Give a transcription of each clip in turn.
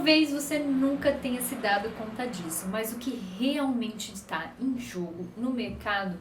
Talvez você nunca tenha se dado conta disso, mas o que realmente está em jogo no mercado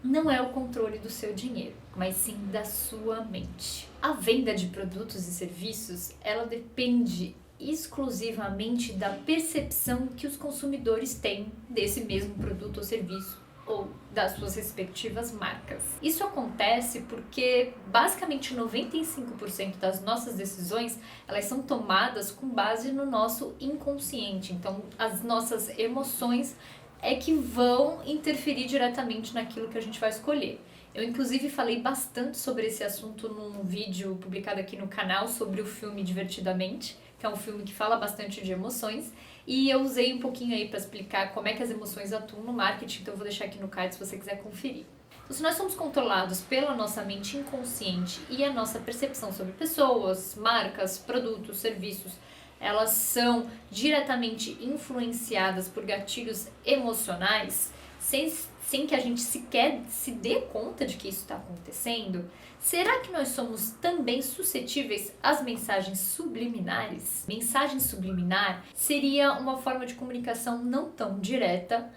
não é o controle do seu dinheiro, mas sim da sua mente. A venda de produtos e serviços, ela depende exclusivamente da percepção que os consumidores têm desse mesmo produto ou serviço ou das suas respectivas marcas. Isso acontece porque basicamente 95% das nossas decisões, elas são tomadas com base no nosso inconsciente. Então, as nossas emoções é que vão interferir diretamente naquilo que a gente vai escolher. Eu, inclusive, falei bastante sobre esse assunto num vídeo publicado aqui no canal sobre o filme Divertidamente, que é um filme que fala bastante de emoções, e eu usei um pouquinho aí para explicar como é que as emoções atuam no marketing, então eu vou deixar aqui no card se você quiser conferir. Então, se nós somos controlados pela nossa mente inconsciente e a nossa percepção sobre pessoas, marcas, produtos, serviços, elas são diretamente influenciadas por gatilhos emocionais, sem que a gente sequer se dê conta de que isso está acontecendo, será que nós somos também suscetíveis às mensagens subliminares? Mensagem subliminar seria uma forma de comunicação não tão direta,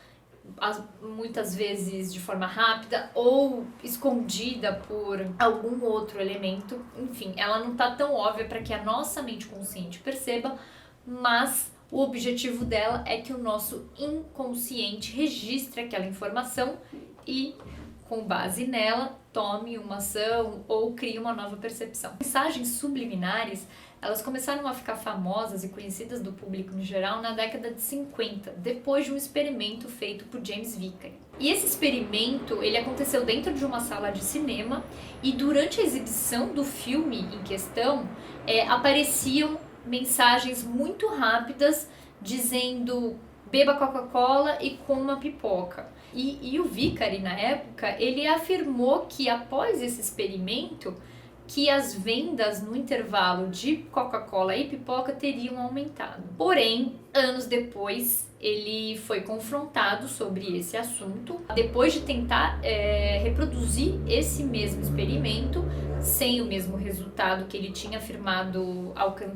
muitas vezes de forma rápida ou escondida por algum outro elemento. Enfim, ela não está tão óbvia para que a nossa mente consciente perceba, mas o objetivo dela é que o nosso inconsciente registre aquela informação e, com base nela, tome uma ação ou crie uma nova percepção. Mensagens subliminares, elas começaram a ficar famosas e conhecidas do público em geral na década de 50, depois de um experimento feito por James Vickery. E esse experimento, ele aconteceu dentro de uma sala de cinema e durante a exibição do filme em questão, apareciam mensagens muito rápidas dizendo beba Coca-Cola e coma pipoca. E o Vickery, na época, ele afirmou que após esse experimento, que as vendas no intervalo de Coca-Cola e pipoca teriam aumentado. Porém, anos depois, ele foi confrontado sobre esse assunto, depois de tentar reproduzir esse mesmo experimento, sem o mesmo resultado que ele tinha afirmado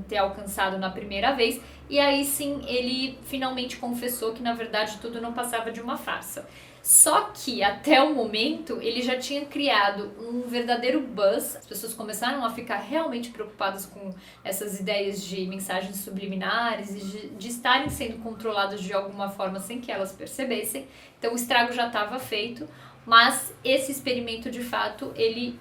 ter alcançado na primeira vez, e aí sim ele finalmente confessou que na verdade tudo não passava de uma farsa. Só que até o momento ele já tinha criado um verdadeiro buzz, as pessoas começaram a ficar realmente preocupadas com essas ideias de mensagens subliminares e de estarem sendo controladas de alguma forma sem que elas percebessem, então o estrago já estava feito, mas esse experimento de fato ele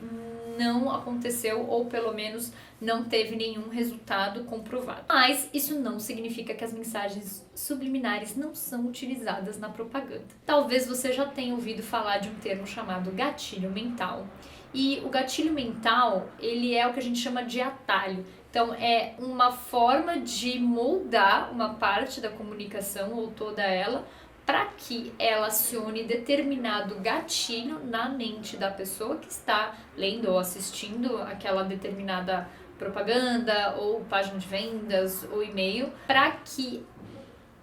não aconteceu, ou pelo menos não teve nenhum resultado comprovado. Mas isso não significa que as mensagens subliminares não são utilizadas na propaganda. Talvez você já tenha ouvido falar de um termo chamado gatilho mental. E o gatilho mental, ele é o que a gente chama de atalho. Então, é uma forma de moldar uma parte da comunicação, ou toda ela, para que ela acione determinado gatilho na mente da pessoa que está lendo ou assistindo aquela determinada propaganda ou página de vendas ou e-mail, para que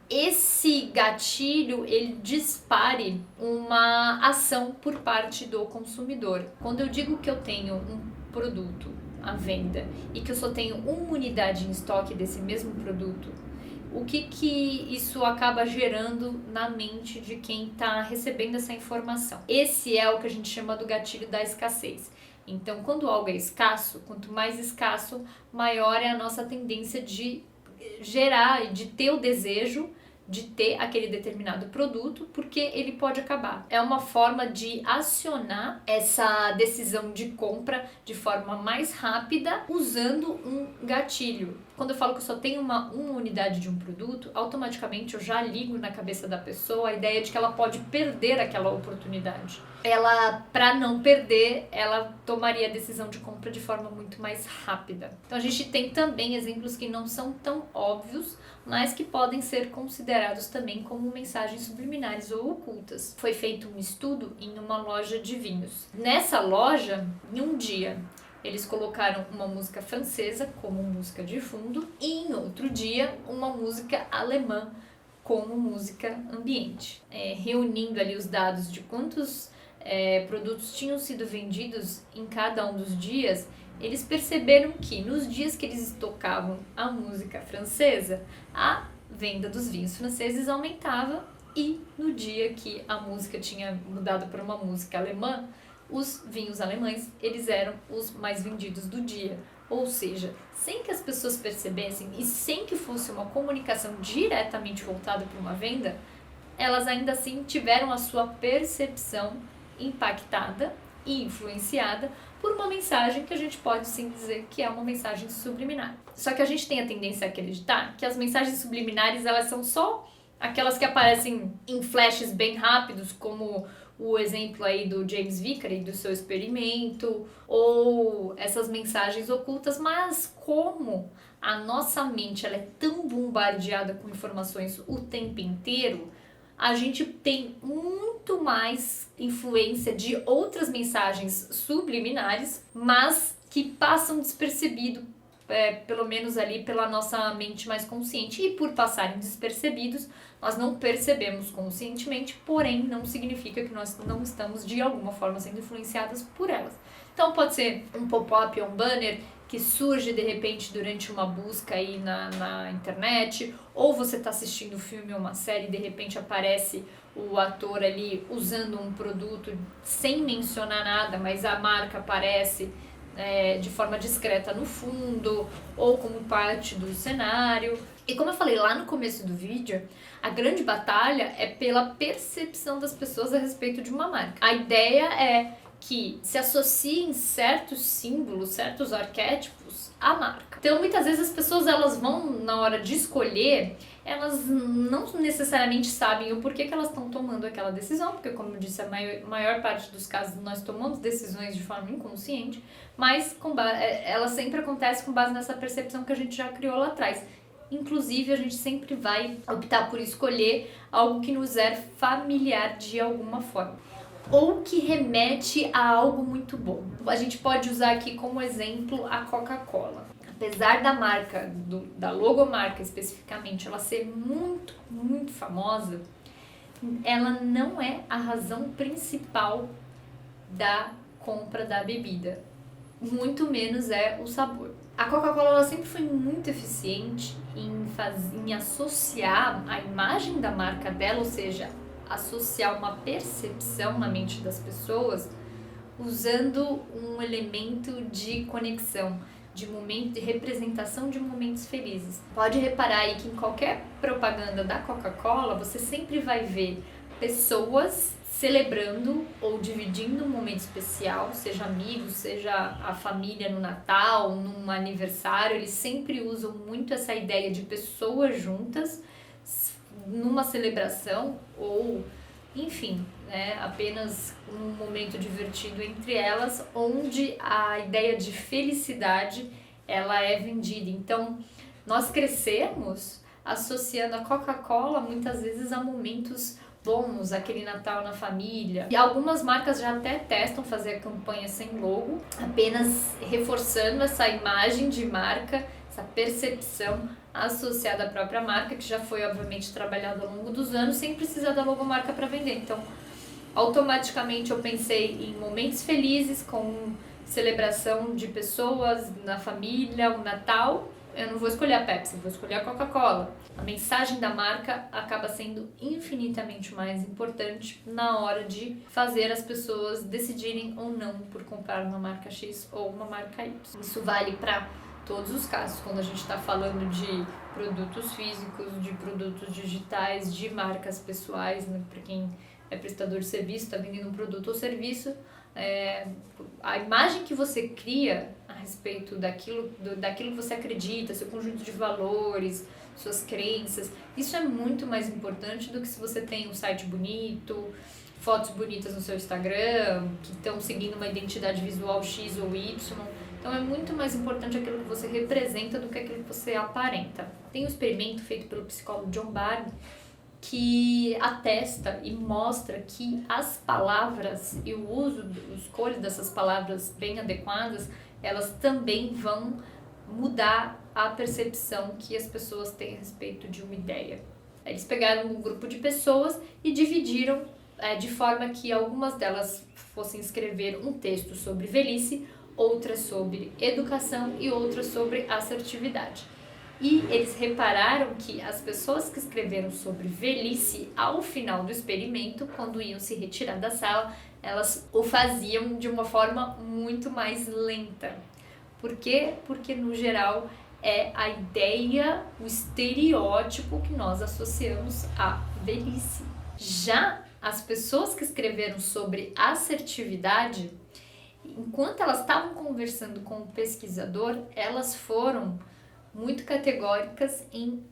esse gatilho ele dispare uma ação por parte do consumidor. Quando eu digo que eu tenho um produto à venda e que eu só tenho uma unidade em estoque desse mesmo produto, o que isso acaba gerando na mente de quem está recebendo essa informação? Esse é o que a gente chama do gatilho da escassez. Então, quando algo é escasso, quanto mais escasso, maior é a nossa tendência de gerar e de ter o desejo de ter aquele determinado produto, porque ele pode acabar. É uma forma de acionar essa decisão de compra de forma mais rápida usando um gatilho. Quando eu falo que eu só tenho uma unidade de um produto, automaticamente eu já ligo na cabeça da pessoa a ideia de que ela pode perder aquela oportunidade. Ela, para não perder, ela tomaria a decisão de compra de forma muito mais rápida. Então a gente tem também exemplos que não são tão óbvios, mas que podem ser considerados também como mensagens subliminares ou ocultas. Foi feito um estudo em uma loja de vinhos. Nessa loja, em um dia, eles colocaram uma música francesa como música de fundo e em outro dia uma música alemã como música ambiente. Reunindo ali os dados de quantos produtos tinham sido vendidos em cada um dos dias, eles perceberam que nos dias que eles tocavam a música francesa, a venda dos vinhos franceses aumentava, e no dia que a música tinha mudado para uma música alemã, os vinhos alemães, eles eram os mais vendidos do dia. Ou seja, sem que as pessoas percebessem e sem que fosse uma comunicação diretamente voltada para uma venda, elas ainda assim tiveram a sua percepção impactada e influenciada por uma mensagem que a gente pode sim dizer que é uma mensagem subliminar. Só que a gente tem a tendência a acreditar que as mensagens subliminares, elas são só aquelas que aparecem em flashes bem rápidos, como o exemplo aí do James Vickery, do seu experimento, ou essas mensagens ocultas, mas como a nossa mente ela é tão bombardeada com informações o tempo inteiro, a gente tem muito mais influência de outras mensagens subliminares, mas que passam despercebido, pelo menos ali pela nossa mente mais consciente, e por passarem despercebidos, nós não percebemos conscientemente, porém não significa que nós não estamos de alguma forma sendo influenciadas por elas. Então pode ser um pop-up ou um banner que surge de repente durante uma busca aí na internet, ou você está assistindo um filme ou uma série e de repente aparece o ator ali usando um produto sem mencionar nada, mas a marca aparece de forma discreta no fundo ou como parte do cenário. E como eu falei lá no começo do vídeo, a grande batalha é pela percepção das pessoas a respeito de uma marca. A ideia é que se associem certos símbolos, certos arquétipos à marca. Então muitas vezes as pessoas elas vão, na hora de escolher, elas não necessariamente sabem o porquê que elas estão tomando aquela decisão, porque como eu disse, a maior parte dos casos nós tomamos decisões de forma inconsciente, mas ela sempre acontece com base nessa percepção que a gente já criou lá atrás. Inclusive, a gente sempre vai optar por escolher algo que nos é familiar de alguma forma, ou que remete a algo muito bom. A gente pode usar aqui como exemplo a Coca-Cola. Apesar da marca, da logomarca especificamente, ela ser muito, muito famosa, ela não é a razão principal da compra da bebida. Muito menos é o sabor. A Coca-Cola ela sempre foi muito eficiente em associar a imagem da marca dela, ou seja, associar uma percepção na mente das pessoas usando um elemento de conexão, de momento, de representação de momentos felizes. Pode reparar aí que em qualquer propaganda da Coca-Cola você sempre vai ver pessoas celebrando ou dividindo um momento especial, seja amigos, seja a família no Natal, num aniversário. Eles sempre usam muito essa ideia de pessoas juntas numa celebração ou, enfim, apenas um momento divertido entre elas, onde a ideia de felicidade ela é vendida. Então, nós crescemos associando a Coca-Cola muitas vezes a momentos bons, aquele Natal na família. E algumas marcas já até testam fazer a campanha sem logo, apenas reforçando essa imagem de marca, essa percepção associada à própria marca, que já foi obviamente trabalhada ao longo dos anos, sem precisar da logomarca para vender. Então, automaticamente eu pensei em momentos felizes, com celebração de pessoas na família, o Natal. Eu não vou escolher a Pepsi, vou escolher a Coca-Cola. A mensagem da marca acaba sendo infinitamente mais importante na hora de fazer as pessoas decidirem ou não por comprar uma marca X ou uma marca Y. Isso vale para todos os casos, quando a gente está falando de produtos físicos, de produtos digitais, de marcas pessoais, né? Para quem é prestador de serviço, está vendendo um produto ou serviço, a imagem que você cria a respeito daquilo que você acredita, seu conjunto de valores, suas crenças, isso é muito mais importante do que se você tem um site bonito, fotos bonitas no seu Instagram, que estão seguindo uma identidade visual X ou Y. Então é muito mais importante aquilo que você representa do que aquilo que você aparenta. Tem um experimento feito pelo psicólogo John Bowlby que atesta e mostra que as palavras e o uso, a escolha dessas palavras bem adequadas, elas também vão mudar a percepção que as pessoas têm a respeito de uma ideia. Eles pegaram um grupo de pessoas e dividiram de forma que algumas delas fossem escrever um texto sobre velhice, outra sobre educação e outra sobre assertividade. E eles repararam que as pessoas que escreveram sobre velhice, ao final do experimento, quando iam se retirar da sala, elas o faziam de uma forma muito mais lenta. Por quê? Porque, no geral, é a ideia, o estereótipo que nós associamos à velhice. Já as pessoas que escreveram sobre assertividade, enquanto elas estavam conversando com o pesquisador, elas foram muito categóricas em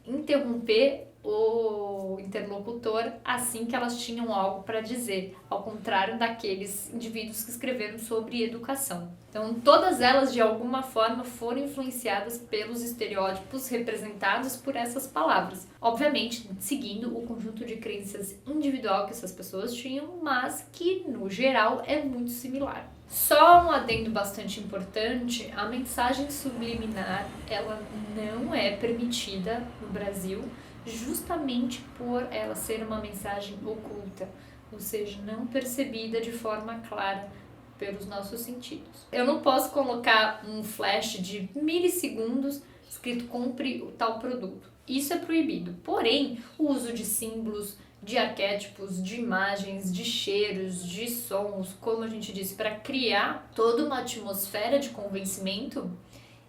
interromper o interlocutor assim que elas tinham algo para dizer, ao contrário daqueles indivíduos que escreveram sobre educação. Então, todas elas, de alguma forma, foram influenciadas pelos estereótipos representados por essas palavras. Obviamente, seguindo o conjunto de crenças individual que essas pessoas tinham, mas que, no geral, é muito similar. Só um adendo bastante importante, a mensagem subliminar, ela não é permitida no Brasil, justamente por ela ser uma mensagem oculta, ou seja, não percebida de forma clara pelos nossos sentidos. Eu não posso colocar um flash de milissegundos escrito compre o tal produto. Isso é proibido. Porém, o uso de símbolos, de arquétipos, de imagens, de cheiros, de sons, como a gente disse, para criar toda uma atmosfera de convencimento,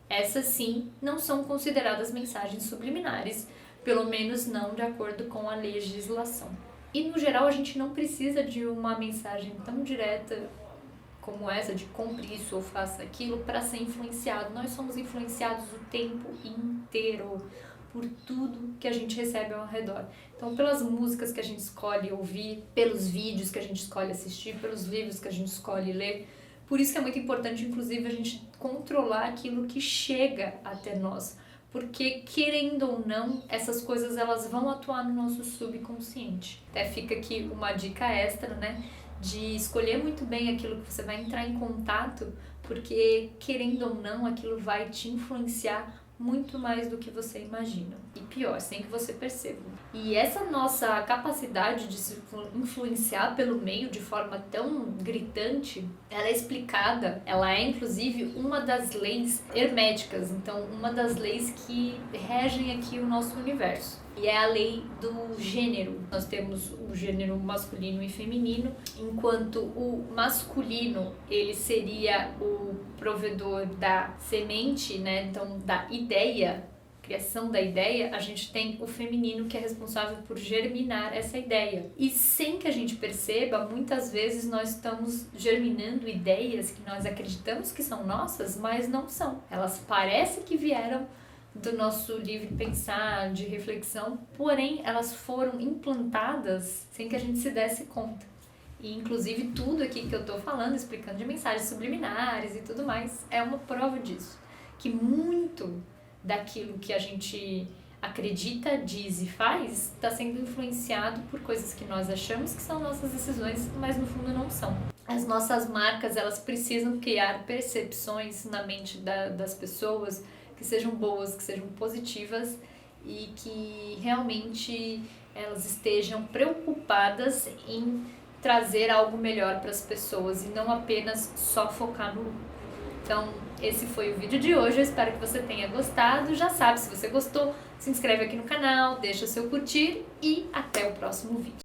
essas sim não são consideradas mensagens subliminares, pelo menos não de acordo com a legislação. E no geral a gente não precisa de uma mensagem tão direta como essa de compre isso ou faça aquilo para ser influenciado. Nós somos influenciados o tempo inteiro por tudo que a gente recebe ao redor. Então, pelas músicas que a gente escolhe ouvir, pelos vídeos que a gente escolhe assistir, pelos livros que a gente escolhe ler. Por isso que é muito importante, inclusive, a gente controlar aquilo que chega até nós. Porque, querendo ou não, essas coisas elas vão atuar no nosso subconsciente. Até fica aqui uma dica extra, né? De escolher muito bem aquilo que você vai entrar em contato, porque, querendo ou não, aquilo vai te influenciar muito mais do que você imagina. E pior, sem que você perceba. E essa nossa capacidade de se influenciar pelo meio de forma tão gritante, ela é explicada, ela é inclusive uma das leis herméticas, então uma das leis que regem aqui o nosso universo. E é a lei do gênero. Nós temos o gênero masculino e feminino, enquanto o masculino, ele seria o provedor da semente, né? Então, da ideia, criação da ideia, a gente tem o feminino que é responsável por germinar essa ideia. E sem que a gente perceba, muitas vezes nós estamos germinando ideias que nós acreditamos que são nossas, mas não são. Elas parecem que vieram do nosso livre pensar, de reflexão, porém elas foram implantadas sem que a gente se desse conta. E inclusive tudo aqui que eu tô falando, explicando de mensagens subliminares e tudo mais, é uma prova disso. Que muito daquilo que a gente acredita, diz e faz, está sendo influenciado por coisas que nós achamos que são nossas decisões, mas no fundo não são. As nossas marcas, elas precisam criar percepções na mente das pessoas que sejam boas, que sejam positivas e que realmente elas estejam preocupadas em trazer algo melhor para as pessoas e não apenas só focar no lucro. Então, esse foi o vídeo de hoje, eu espero que você tenha gostado. Já sabe, se você gostou, se inscreve aqui no canal, deixa seu curtir e até o próximo vídeo.